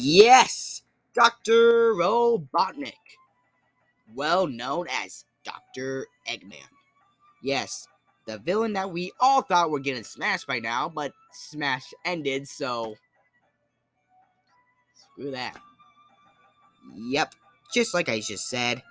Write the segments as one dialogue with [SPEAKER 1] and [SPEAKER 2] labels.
[SPEAKER 1] Yes, Dr. Robotnik, well known as Dr. Eggman. Yes, the villain that we all thought were getting smashed by now, but Smash ended, so screw that. Yep, just like I just said,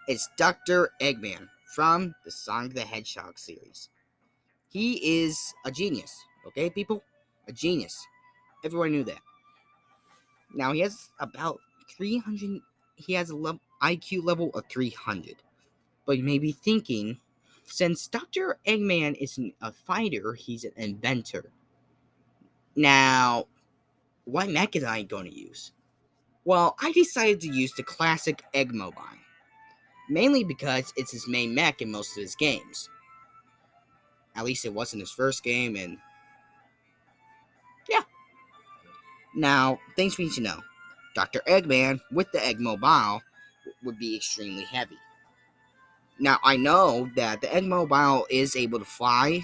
[SPEAKER 1] it's Dr. Eggman from the Sonic the Hedgehog series. He is a genius, okay, people? A genius. Everyone knew that. Now, he has about 300. He has a IQ level of 300. But you may be thinking, since Dr. Eggman isn't a fighter, he's an inventor. Now, what mech is I going to use? Well, I decided to use the classic Eggmobile, mainly because it's his main mech in most of his games. At least it wasn't his first game, and yeah. Now, things we need to know. Dr. Eggman, with the Eggmobile, would be extremely heavy. Now, I know that the Eggmobile is able to fly,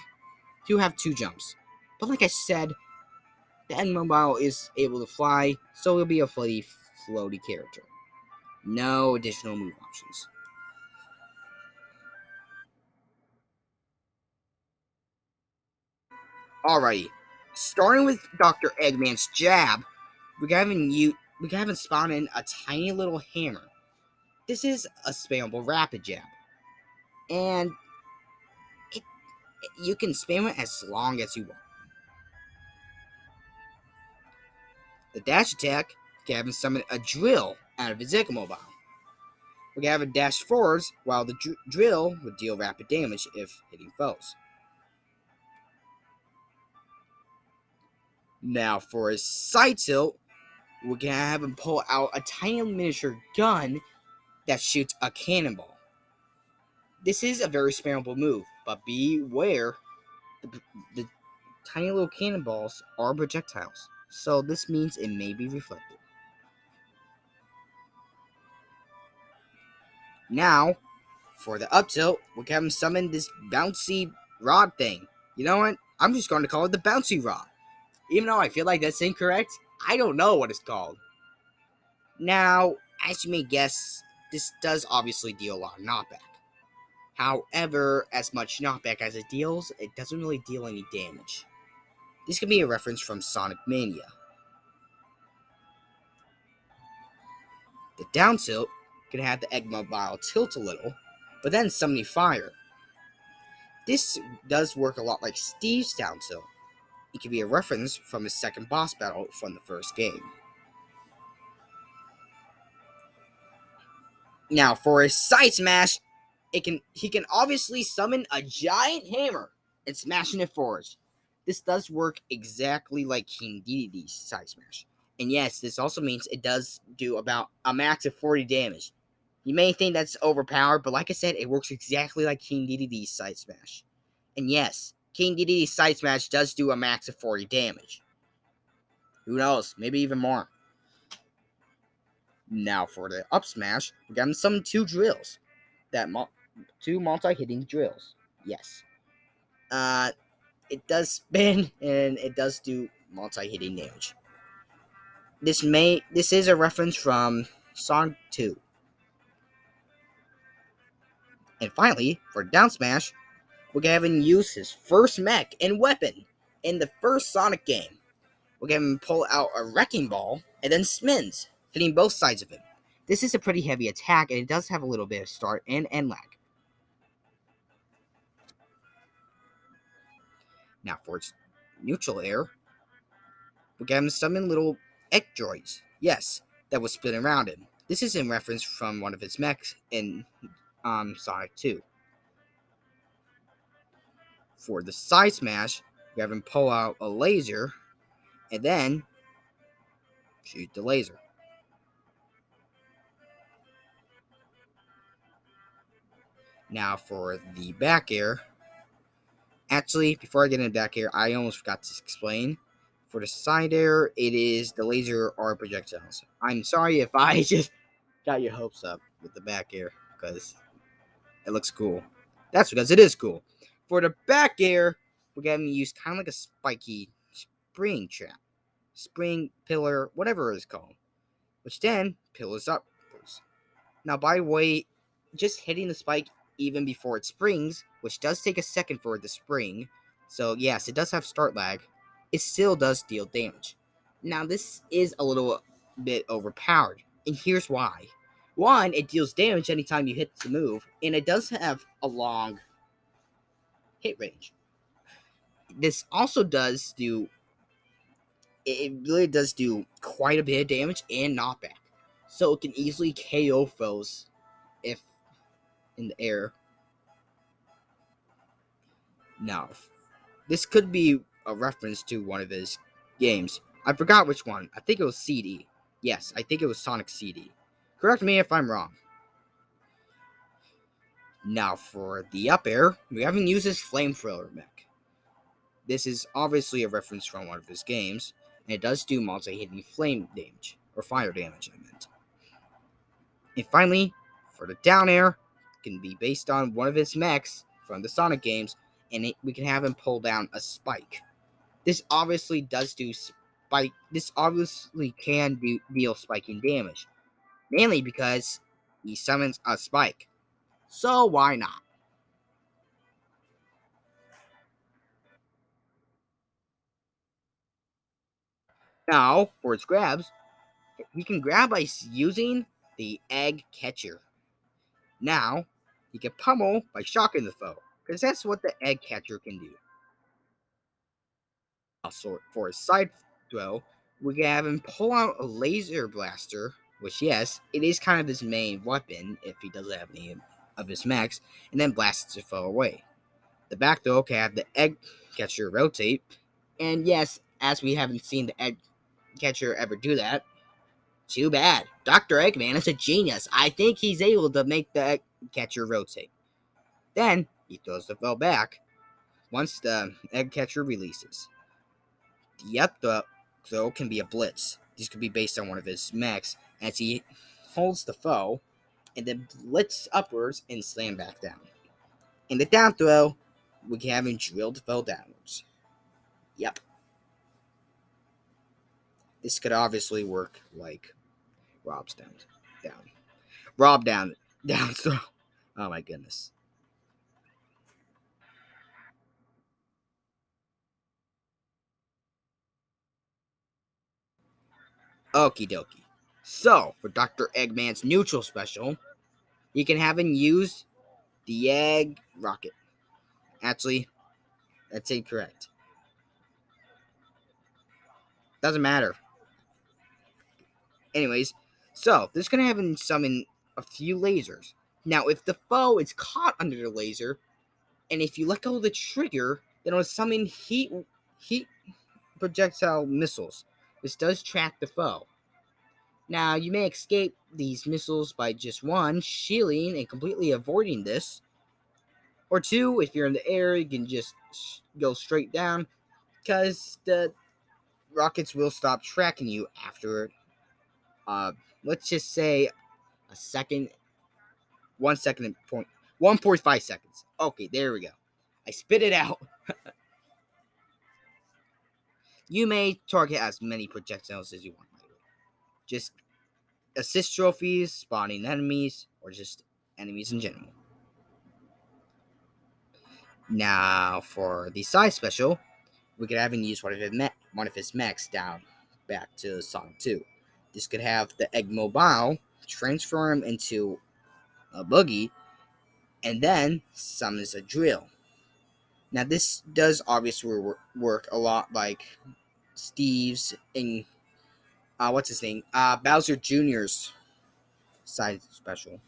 [SPEAKER 1] to have 2 jumps. But like I said, the Eggmobile is able to fly, so it'll be a floaty character. No additional move options. Alrighty, starting with Dr. Eggman's jab, we have him spawn in a tiny little hammer. This is a spammable rapid jab, and it, you can spam it as long as you want. The dash attack can have him summon a drill out of his Eggmobile. We can have a dash forwards, while the drill would deal rapid damage if hitting foes. Now, for his side tilt, we can have him pull out a tiny miniature gun that shoots a cannonball. This is a very spammable move, but beware, the tiny little cannonballs are projectiles, so this means it may be reflected. Now, for the up tilt, we can have him summon this bouncy rod thing. You know what? I'm just going to call it the bouncy rod. Even though I feel like that's incorrect, I don't know what it's called. Now, as you may guess, this does obviously deal a lot of knockback. However, as much knockback as it deals, it doesn't really deal any damage. This could be a reference from Sonic Mania. The down tilt can have the Eggmobile tilt a little, but then suddenly fire. This does work a lot like Steve's down tilt. It could be a reference from his second boss battle from the first game. Now, for his side smash, he can obviously summon a giant hammer and smashing it forwards. This does work exactly like King Dedede's side smash. And yes, this also means it does do about a max of 40 damage. You may think that's overpowered, but like I said, it works exactly like King Dedede's side smash. And yes, King Dedede's side smash does do a max of 40 damage. Who knows, maybe even more. Now for the up smash, we got some 2 drills. Two multi-hitting drills. Yes. It does spin and it does do multi-hitting damage. This is a reference from Sonic 2. And finally, for down smash, we're gonna use his first mech and weapon in the first Sonic game. We're gonna pull out a wrecking ball and then spins, hitting both sides of him. This is a pretty heavy attack, and it does have a little bit of start and end lag. Now for its neutral air, we're gonna summon little egg droids. Yes, that will spin around him. This is in reference from one of his mechs in Sonic 2. For the side smash, we have him pull out a laser and then shoot the laser. Now for the back air. Actually, before I get into back air, I almost forgot to explain. For the side air, it is the laser or projectiles. I'm sorry if I just got your hopes up with the back air because it looks cool. That's because it is cool. For the back air, we're going to use kind of like a spiky spring trap. Spring, pillar, whatever it is called. which then pulls up. Now, by the way, just hitting the spike even before it springs, which does take a second for it to spring, so yes, it does have start lag, it still does deal damage. Now, this is a little bit overpowered, and here's why. One, it deals damage anytime you hit the move, and it does have a long hit range. This also does do, it really does do quite a bit of damage and knockback, so it can easily KO foes if in the air. Now, this could be a reference to one of his games. I forgot which one. I think it was CD. Yes, I think it was Sonic CD. Correct me if I'm wrong. Now, for the up air, we haven't used his flamethrower mech. This is obviously a reference from one of his games, and it does do multi-hitting flame damage, or fire damage, I meant. And finally, for the down air, can be based on one of his mechs from the Sonic games, and we can have him pull down a spike. This obviously does do spike. This obviously can deal spiking damage, mainly because he summons a spike. So why not? Now, for its grabs, he can grab by using the egg catcher. Now, he can pummel by shocking the foe, because that's what the egg catcher can do. Also, for his side throw, we can have him pull out a laser blaster, which, yes, it is kind of his main weapon if he doesn't have any of his mechs, and then blast the foe away. The back throw can have the egg catcher rotate, and yes, as we haven't seen the egg catcher ever do that, too bad. Dr. Eggman is a genius. I think he's able to make the egg catcher rotate. Then, he throws the foe back once the egg catcher releases. The up throw can be a blitz. These could be based on one of his mechs as he holds the foe and then blitz upwards and slam back down. In the down throw, we can have him drill the foe downwards. Yep. This could obviously work like Rob's down. Rob down throw. Oh my goodness. Okie dokie. So, for Dr. Eggman's neutral special, you can have him use the egg rocket. Actually, that's incorrect. Doesn't matter. Anyways, so this is gonna have him summon a few lasers. Now, if the foe is caught under the laser, and if you let go of the trigger, then it'll summon heat projectile missiles. This does track the foe. Now, you may escape these missiles by just one, shielding and completely avoiding this. Or two, if you're in the air, you can just go straight down, because the rockets will stop tracking you after, let's just say, a second, 1 second and 1.5 seconds. Okay, there we go. I spit it out. You may target as many projectiles as you want. Just assist trophies, spawning enemies, or just enemies in general. Now, for the side special, we could have him use one of his mechs down back to Sonic 2. This could have the Egg Mobile transform into a boogie, and then summons a drill. Now, this does obviously work a lot like Steve's and what's his name? Bowser Jr.'s side special.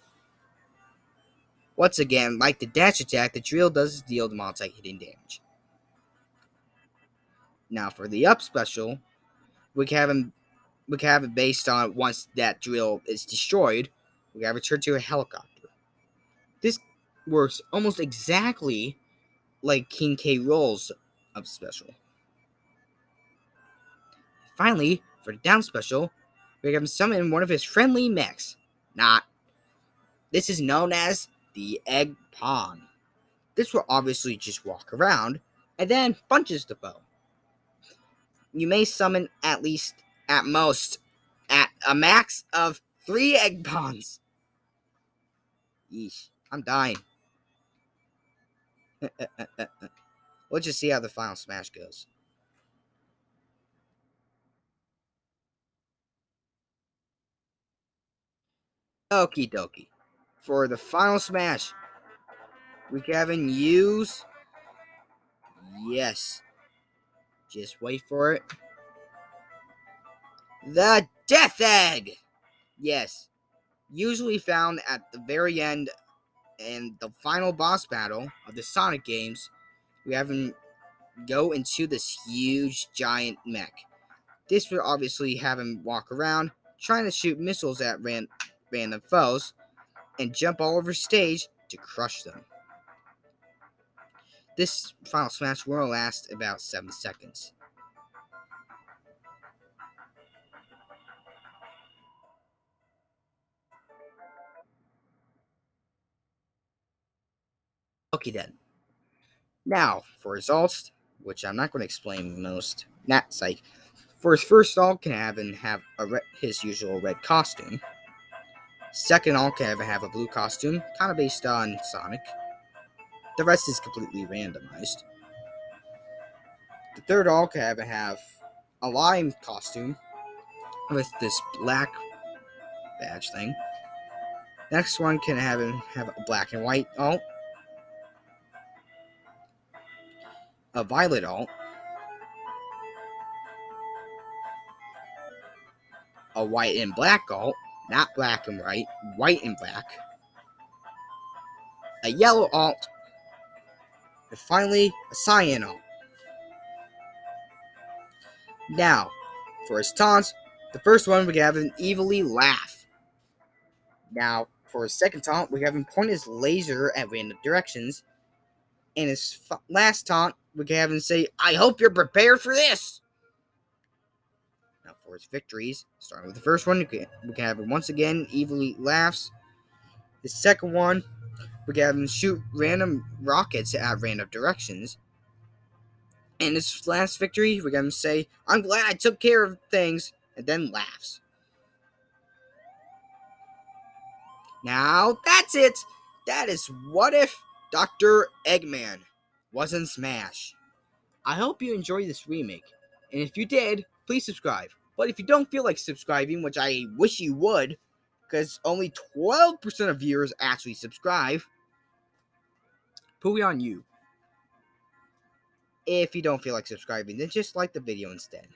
[SPEAKER 1] Once again, like the dash attack, the drill does deal the multi-hitting damage. Now, for the up special, we can have it based on once that drill is destroyed, we can have it turned to a helicopter. This works almost exactly like King K. Rool's up special. Finally, for the down special, we can summon one of his friendly mechs. This is known as the Egg Pawn. This will obviously just walk around and then punches the foe. You may summon at most at a max of 3 egg bonds. Yeesh, I'm dying. Let's just see how the final smash goes. Okie dokie. For the final smash, we can use. Yes. Just wait for it. The Death Egg! Yes. Usually found at the very end and the final boss battle of the Sonic games. We have him go into this huge giant mech. This would obviously have him walk around, trying to shoot missiles at random foes, and jump all over stage to crush them. This final smash will last about 7 seconds. Okay then. Now, for results, which I'm not going to explain most. That's like, for his first all, can have his usual red costume. Second all, can have a blue costume, kind of based on Sonic. The rest is completely randomized. The third all, can have a lime costume with this black badge thing. Next one can have a black and white alt, a violet alt, a white and black alt, not black and white and black, a yellow alt, and finally a cyan alt. Now, for his taunts, the first one we have him evilly laugh. Now, for his second taunt, we have him point his laser at random directions. And his last taunt, we can have him say, "I hope you're prepared for this." Now, for his victories, starting with the first one, we can have him once again evilly laughs. The second one, we can have him shoot random rockets at random directions. And his last victory, we can have him say, "I'm glad I took care of things," and then laughs. Now, that's it. That is What If Dr. Eggman was in Smash. I hope you enjoyed this remake. And if you did, please subscribe. But if you don't feel like subscribing, which I wish you would, because only 12% of viewers actually subscribe, pooey on you. If you don't feel like subscribing, then just like the video instead.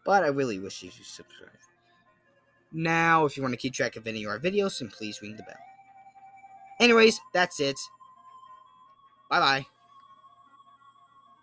[SPEAKER 1] But I really wish you subscribe. Now, if you want to keep track of any of our videos, then please ring the bell. Anyways, that's it. Bye-bye.